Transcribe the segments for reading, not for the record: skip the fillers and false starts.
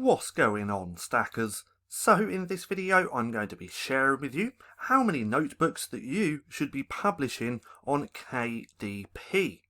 What's going on, stackers? So in this video I'm going to be sharing with you how many notebooks that you should be publishing on KDP.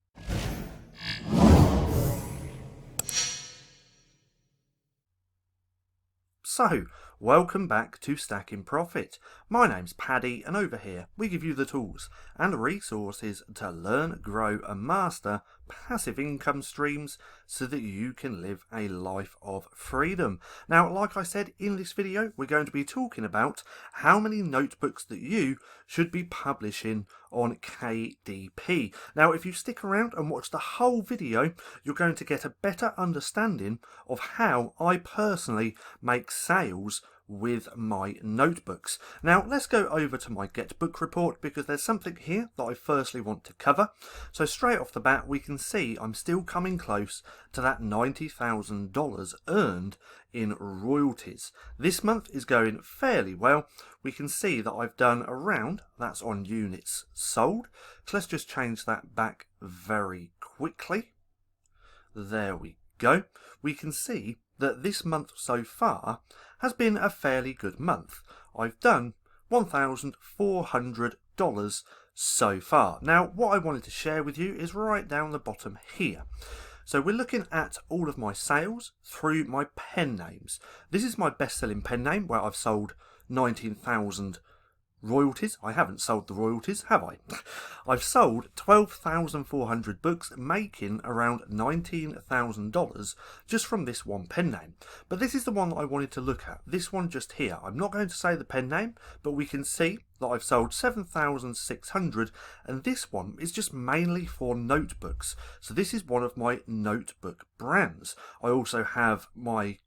So, welcome back to Stacking Profit. My name's Paddy, and over here we give you the tools and resources to learn, grow and master passive income streams so that you can live a life of freedom. Now, like I said, in this video we're going to be talking about how many notebooks that you should be publishing on KDP. Now, if you stick around and watch the whole video, you're going to get a better understanding of how I personally make sales with my notebooks. Now let's go over to my Get Book report, because there's something here that I firstly want to cover. So straight off the bat we can see I'm still coming close to that $90,000 earned in royalties. This month is going fairly well. We can see that I've done around, that's on units sold. So let's just change that back very quickly. There we go. We can see that this month so far has been a fairly good month. I've done $1,400 so far. Now, what I wanted to share with you is right down the bottom here. So we're looking at all of my sales through my pen names. This is my best-selling pen name where I've sold 19,000 royalties. I haven't sold the royalties, have I? I've sold 12,400 books, making around $19,000 just from this one pen name. But this is the one that I wanted to look at, this one just here. I'm not going to say the pen name, but we can see that I've sold 7,600, and this one is just mainly for notebooks. So this is one of my notebook brands. I also have my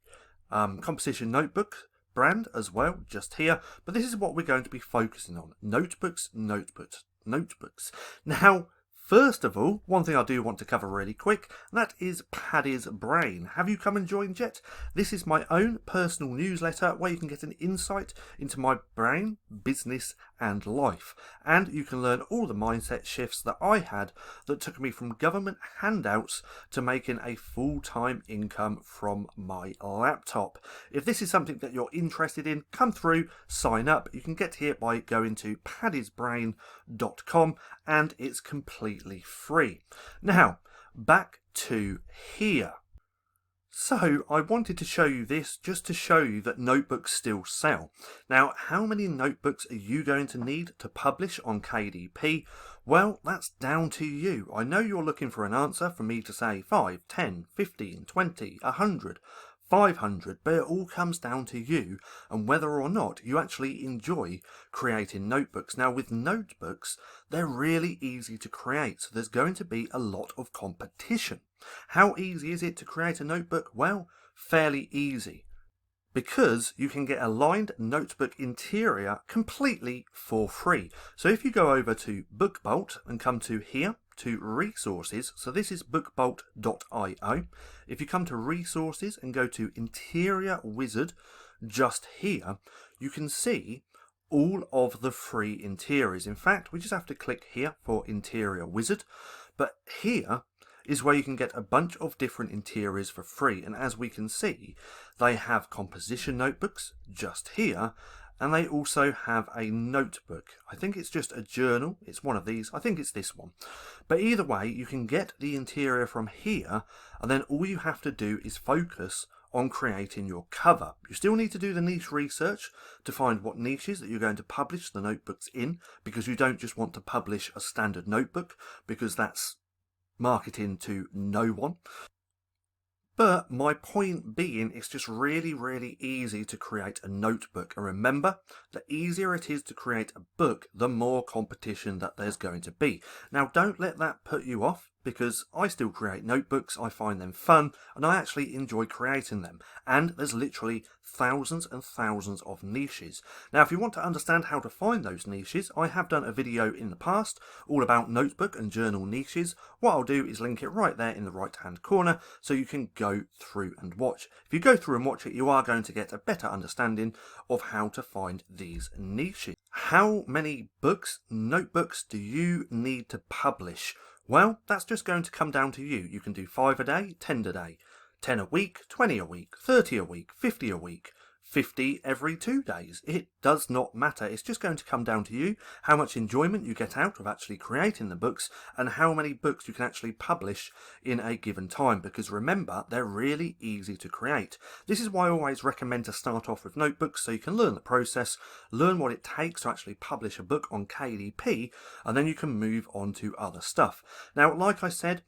composition notebook brand as well, just here, but this is what we're going to be focusing on: notebooks. Now, first of all, one thing I do want to cover really quick, and that is Paddy's Brain. Have you come and joined yet? This is my own personal newsletter where you can get an insight into my brain, business and life, and you can learn all the mindset shifts that I had that took me from government handouts to making a full-time income from my laptop. If this is something that you're interested in, come through, sign up. You can get here by going to paddysbrain.com, and it's completely free. Now, back to here. So I wanted to show you this just to show you that notebooks still sell. Now, how many notebooks are you going to need to publish on KDP? Well, that's down to you. I know you're looking for an answer for me to say 5, 10, 15, 20, 100, 500, but it all comes down to you and whether or not you actually enjoy creating notebooks. Now, with notebooks, they're really easy to create, so there's going to be a lot of competition. How easy is it to create a notebook? Well, fairly easy, because you can get a lined notebook interior completely for free. So if you go over to BookBolt and come to here to resources, so this is bookbolt.io. If you come to resources and go to Interior Wizard, just here, you can see all of the free interiors. In fact, we just have to click here for Interior Wizard, but here is where you can get a bunch of different interiors for free, and as we can see, they have composition notebooks just here, and they also have a notebook. I think it's just a journal. It's one of these. I think it's this one. But either way, you can get the interior from here, and then all you have to do is focus on creating your cover. You still need to do the niche research to find what niches that you're going to publish the notebooks in, because you don't just want to publish a standard notebook, because that's marketing to no one. But my point being, it's just really easy to create a notebook. And remember, the easier it is to create a book, the more competition that there's going to be. Now, don't let that put you off, because I still create notebooks, I find them fun, and I actually enjoy creating them. And there's literally thousands and thousands of niches. Now, if you want to understand how to find those niches, I have done a video in the past all about notebook and journal niches. What I'll do is link it right there in the right hand corner so you can go through and watch. If you go through and watch it, you are going to get a better understanding of how to find these niches. How many books, notebooks do you need to publish? Well, that's just going to come down to you. You can do 5 a day, 10 a day, 10 a week, 20 a week, 30 a week, 50 a week, 50 every 2 days. It does not matter. It's just going to come down to you, how much enjoyment you get out of actually creating the books and how many books you can actually publish in a given time, because remember, they're really easy to create. This is why I always recommend to start off with notebooks, so you can learn the process, learn what it takes to actually publish a book on KDP, and then you can move on to other stuff. Now, like I said,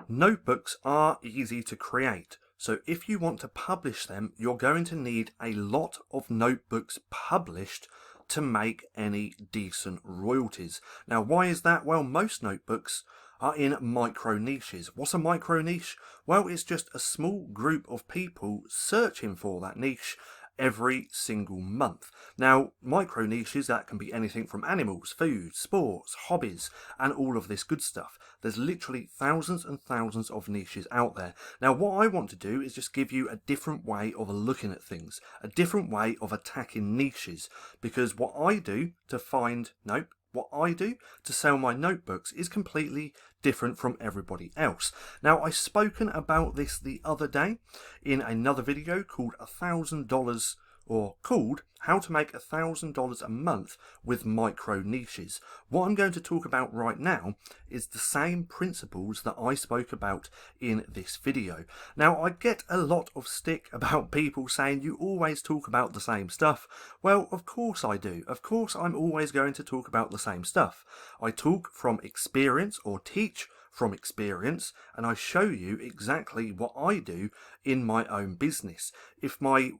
notebooks are easy to create. So if you want to publish them, you're going to need a lot of notebooks published to make any decent royalties. Now, why is that? Well, most notebooks are in micro niches. What's a micro niche? Well, it's just a small group of people searching for that niche every single month. Now, micro niches, that can be anything from animals, food, sports, hobbies, and all of this good stuff. There's literally thousands and thousands of niches out there. Now, what I want to do is just give you a different way of looking at things, a different way of attacking niches, because what I do to sell my notebooks is completely different from everybody else. Now, I've spoken about this the other day in another video called $1,000, or called How to Make $1,000 a Month with Micro Niches. What I'm going to talk about right now is the same principles that I spoke about in this video. Now, I get a lot of stick about people saying you always talk about the same stuff. Well, of course I do. Of course I'm always going to talk about the same stuff. I talk from experience, or teach from experience, and I show you exactly what I do in my own business. If my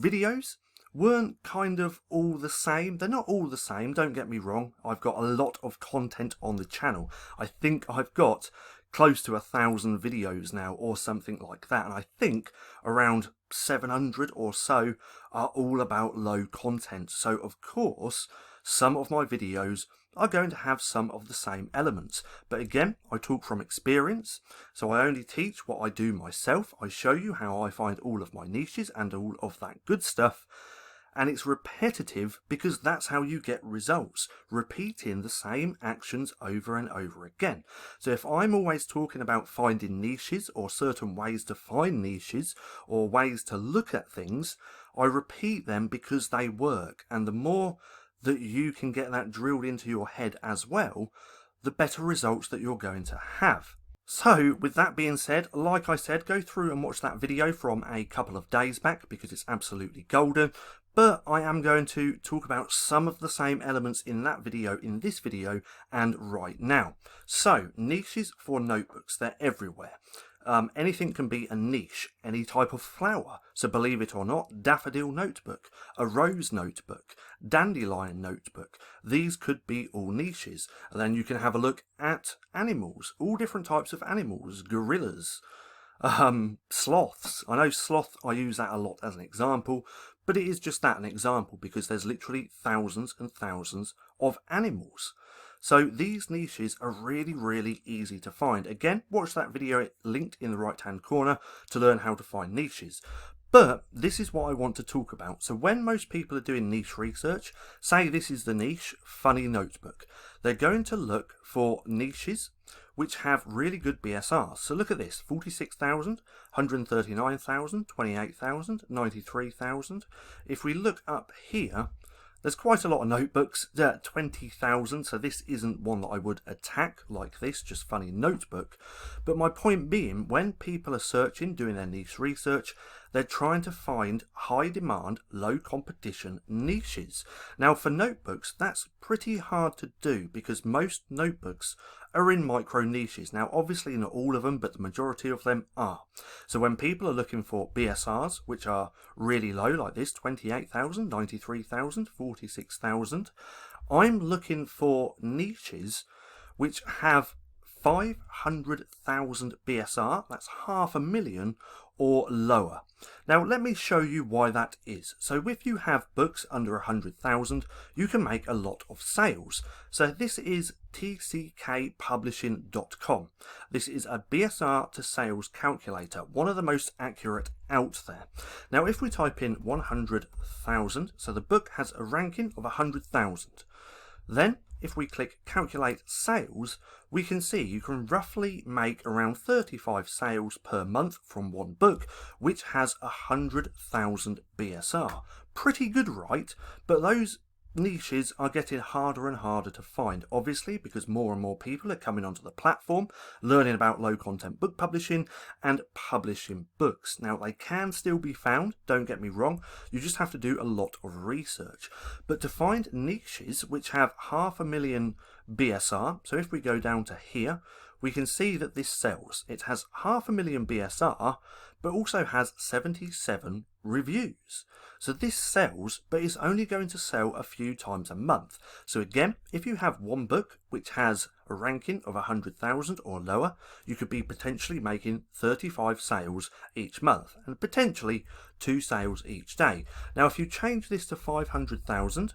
videos weren't kind of all the same, they're not all the same, don't get me wrong. I've got a lot of content on the channel. I think I've got close to 1,000 videos now, or something like that, and I think around 700 or so are all about low content. So of course some of my videos are going to have some of the same elements, but again, I talk from experience, so I only teach what I do myself. I show you how I find all of my niches and all of that good stuff, and it's repetitive because that's how you get results, repeating the same actions over and over again. So if I'm always talking about finding niches, or certain ways to find niches, or ways to look at things, I repeat them because they work, and the more that you can get that drilled into your head as well, the better results that you're going to have. So with that being said, like I said, go through and watch that video from a couple of days back because it's absolutely golden. But I am going to talk about some of the same elements in that video, in this video, and right now. So, niches for notebooks, they're everywhere. Anything can be a niche, any type of flower. So believe it or not, daffodil notebook, a rose notebook, dandelion notebook. These could be all niches. And then you can have a look at animals, all different types of animals, gorillas, sloths. I know sloth, I use that a lot as an example, but it is just that, an example, because there's literally thousands and thousands of animals. So these niches are really, really easy to find. Again, watch that video linked in the right hand corner to learn how to find niches. But this is what I want to talk about. So when most people are doing niche research, say this is the niche, funny notebook. They're going to look for niches which have really good BSRs. So look at this, 46,000, 139,000, 28,000, 93,000. If we look up here, there's quite a lot of notebooks, 20,000, so this isn't one that I would attack like this, just funny notebook. But my point being, when people are searching, doing their niche research, they're trying to find high demand, low competition niches. Now for notebooks, that's pretty hard to do because most notebooks are in micro niches. Now obviously not all of them, but the majority of them are. So when people are looking for BSRs, which are really low like this, 28,000, 93,000, 46,000, I'm looking for niches which have 500,000 BSR, that's 500,000 or lower. Now let me show you why that is. So if you have books under 100,000, you can make a lot of sales. So this is tckpublishing.com. This is a BSR to sales calculator, one of the most accurate out there. Now if we type in 100,000, so the book has a ranking of 100,000. Then if we click calculate sales, we can see you can roughly make around 35 sales per month from one book, which has 100,000 BSR. Pretty good, right? But those niches are getting harder and harder to find, obviously, because more and more people are coming onto the platform, learning about low content book publishing and publishing books. Now, they can still be found, don't get me wrong, you just have to do a lot of research. But to find niches which have 500,000 BSR, so if we go down to here, we can see that this sells. It has 500,000 BSR, but also has 77 reviews. So this sells, but it's only going to sell a few times a month. So again, if you have one book which has a ranking of 100,000 or lower, you could be potentially making 35 sales each month and potentially 2 sales each day. Now, if you change this to 500,000,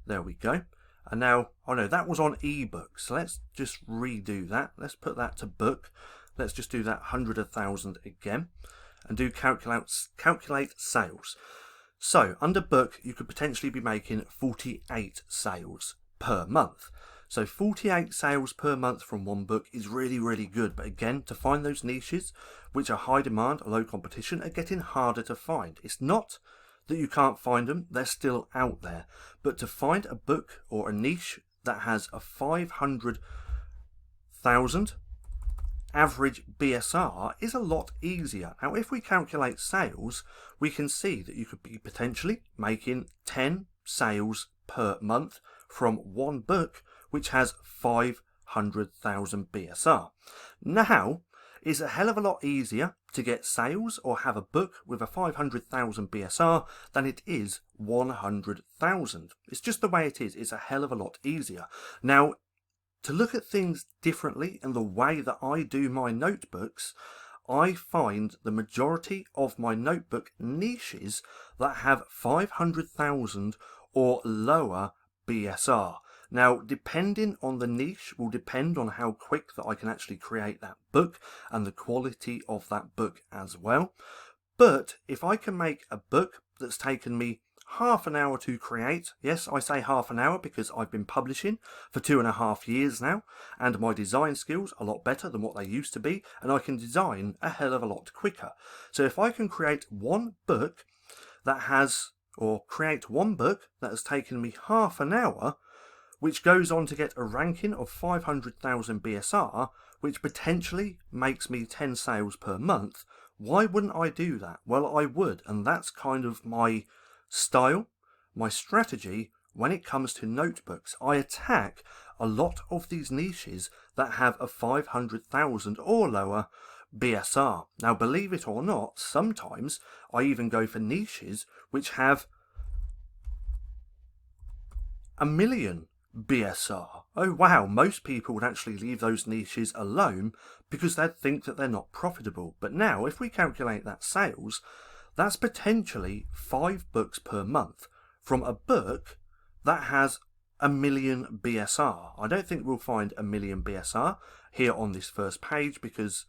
there we go. And now, oh no, that was on ebook. So let's just redo that. Let's put that to book. Let's just do that 100,000 again and do calculate sales. So under book, you could potentially be making 48 sales per month. So 48 sales per month from one book is really, really good. But again, to find those niches, which are high demand, low competition, are getting harder to find. It's not that you can't find them, they're still out there. But to find a book or a niche that has a 500,000 average BSR is a lot easier. Now, if we calculate sales, we can see that you could be potentially making 10 sales per month from one book which has 500,000 BSR. Now, it's a hell of a lot easier to get sales or have a book with a 500,000 BSR than it is 100,000. It's just the way it is. It's a hell of a lot easier. Now, to look at things differently and the way that I do my notebooks, I find the majority of my notebook niches that have 500,000 or lower BSR. Now, depending on the niche will depend on how quick that I can actually create that book and the quality of that book as well. But if I can make a book that's taken me half an hour to create, yes, I say half an hour because I've been publishing for 2.5 years now, and my design skills are a lot better than what they used to be, and I can design a hell of a lot quicker. So if I can create one book that has, or create one book that has taken me half an hour, which goes on to get a ranking of 500,000 BSR, which potentially makes me 10 sales per month, why wouldn't I do that? Well, I would, and that's kind of my style, my strategy when it comes to notebooks. I attack a lot of these niches that have a 500,000 or lower BSR. Now, believe it or not, sometimes I even go for niches which have 1 million BSR. Oh wow, most people would actually leave those niches alone because they'd think that they're not profitable. But now, if we calculate that sales, that's potentially 5 books per month from a book that has 1 million BSR. I don't think we'll find 1 million BSR here on this first page because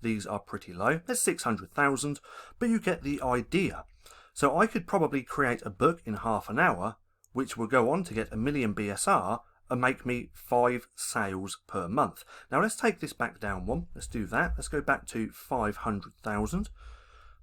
these are pretty low. There's 600,000, but you get the idea. So I could probably create a book in half an hour which will go on to get 1 million BSR and make me 5 sales per month. Now let's take this back down one. Let's do that. Let's go back to 500,000.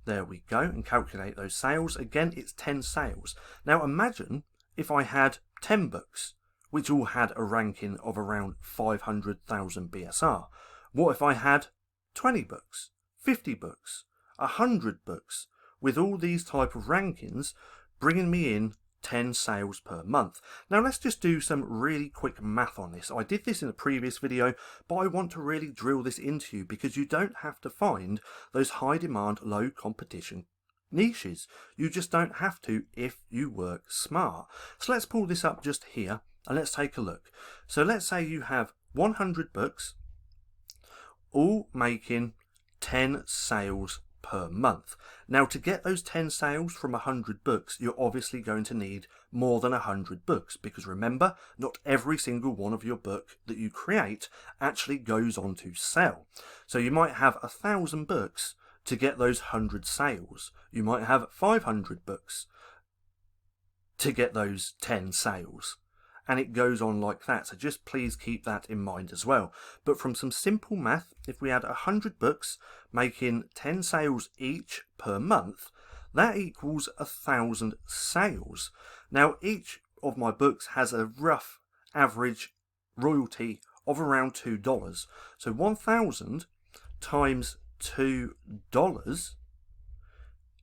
There we go, and calculate those sales. Again, it's 10 sales. Now imagine if I had 10 books, which all had a ranking of around 500,000 BSR. What if I had 20 books, 50 books, 100 books, with all these type of rankings, bringing me in 10 sales per month. Now let's just do some really quick math on this. I did this in a previous video, but I want to really drill this into you because you don't have to find those high demand, low competition niches. You just don't have to if you work smart. So let's pull this up just here and let's take a look. So let's say you have 100 books, all making 10 sales per month. Now, to get those 10 sales from 100 books, you're obviously going to need more than 100 books because remember, not every single one of your book that you create actually goes on to sell. So you might have 1,000 books to get those 100 sales. You might have 500 books to get those 10 sales. and it goes on like that. So just please keep that in mind as well. But from some simple math, if we had 100 books making 10 sales each per month, that equals 1,000 sales. Now, each of my books has a rough average royalty of around $2. So 1,000 times $2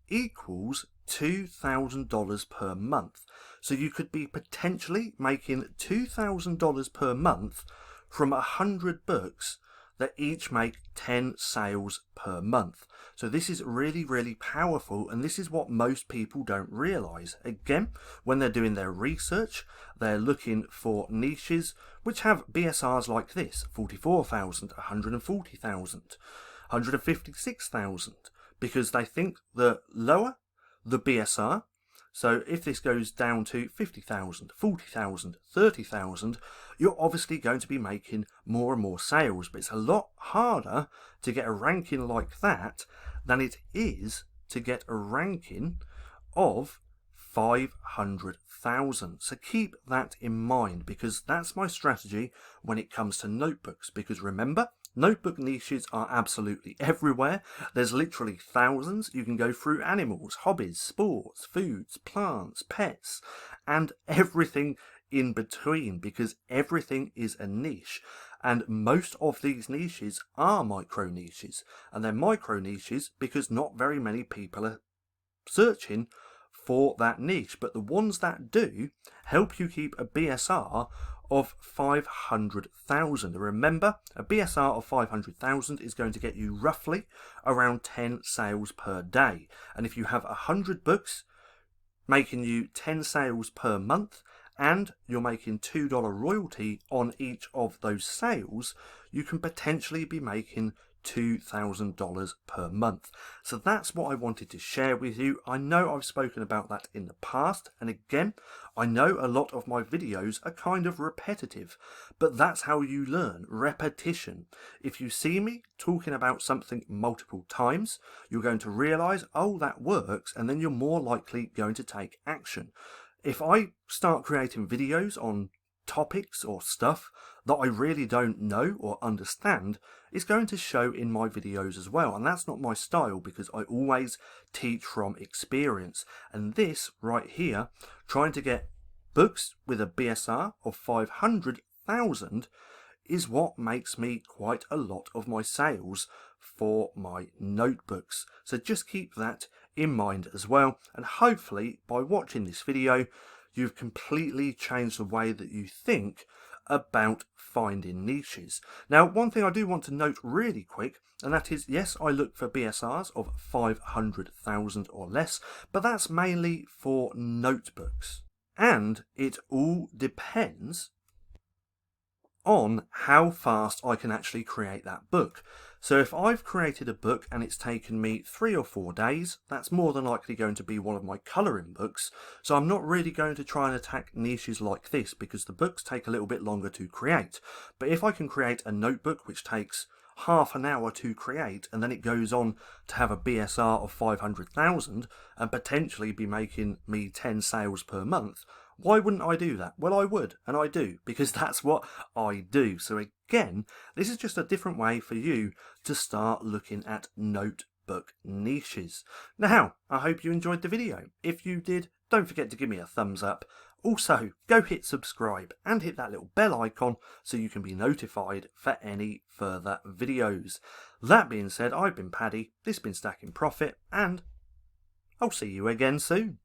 equals $2,000 per month. So you could be potentially making $2,000 per month from 100 books that each make 10 sales per month. So this is really, really powerful, and this is what most people don't realize. Again, when they're doing their research, they're looking for niches which have BSRs like this: 44,000, 140,000, 156,000, because they think the lower the BSR, so if this goes down to 50,000, 40,000, 30,000, you're obviously going to be making more and more sales. But it's a lot harder to get a ranking like that than it is to get a ranking of 500,000. So keep that in mind, because that's my strategy when it comes to notebooks. Because remember, notebook niches are absolutely everywhere. There's literally thousands. You can go through animals, hobbies, sports, foods, plants, pets, and everything in between, because everything is a niche. And most of these niches are micro niches, and they're micro niches because not very many people are searching for that niche. But the ones that do help you keep a BSR of 500,000. Remember, a BSR of 500,000 is going to get you roughly around 10 sales per day. And if you have 100 books making you 10 sales per month, and you're making $2 royalty on each of those sales, you can potentially be making $2,000 per month. So that's what I wanted to share with you. I know I've spoken about that in the past, and again, I know a lot of my videos are kind of repetitive, but that's how you learn: repetition. If you see me talking about something multiple times, you're going to realize, oh, that works, and then you're more likely going to take action. If I start creating videos on topics or stuff that I really don't know or understand, it's going to show in my videos as well. And that's not my style, because I always teach from experience. And this right here, trying to get books with a BSR of 500,000, is what makes me quite a lot of my sales for my notebooks. So just keep that in mind as well, and hopefully by watching this video you've completely changed the way that you think about finding niches. Now, one thing I do want to note really quick, and that is, yes, I look for BSRs of 500,000 or less, but that's mainly for notebooks, and it all depends on how fast I can actually create that book. So if I've created a book and it's taken me 3 or 4 days, that's more than likely going to be one of my colouring books. So I'm not really going to try and attack niches like this, because the books take a little bit longer to create. But if I can create a notebook which takes half an hour to create, and then it goes on to have a BSR of 500,000 and potentially be making me 10 sales per month, why wouldn't I do that? Well, I would, and I do, because that's what I do. So again, this is just a different way for you to start looking at notebook niches. Now, I hope you enjoyed the video. If you did, don't forget to give me a thumbs up. Also, go hit subscribe and hit that little bell icon so you can be notified for any further videos. That being said, I've been Paddy, this has been Stacking Profit, and I'll see you again soon.